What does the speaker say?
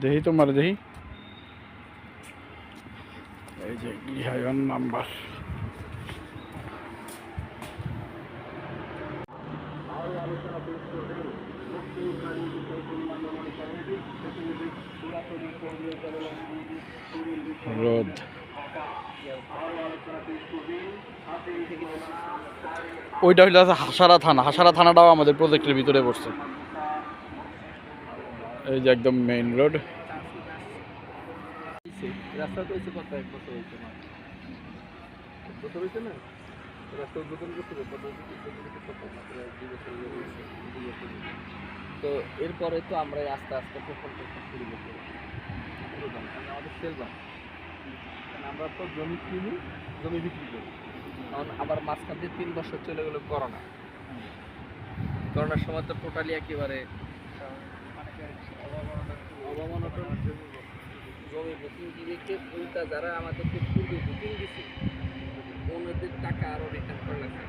দেখি তোমার দেখি এই যে গৃহায়ন নাম্বার রোদ ওইটা হইলে আছে হাসারা থানাটাও আমাদের প্রজেক্টের ভিতরে পড়ছে। এই যে একদম মেইন রোড। রাস্তা তো হয়েছে কত, 1 বছর হয়েছে না, 1 বছর হয়েছে না, রাস্তা উদ্বোধন করতে তো এরপরে তো আমরা আস্তে আস্তে প্রকল্প শুরু করতে আমাদের সেলবান, আমরা তো জমি কিনি, জমি বিক্রি করি। কারণ আবার মাঝখান দিয়ে 3 বছর চলে গেল করোনার সময় তো টোটালি একেবারে অবমাননা জমি বুকিং দিকে উল্টা যারা আমাদেরকে পূর্বে বুকিং দিচ্ছে ওনাদের টাকা আরও রিটার্ন করে লাগবে।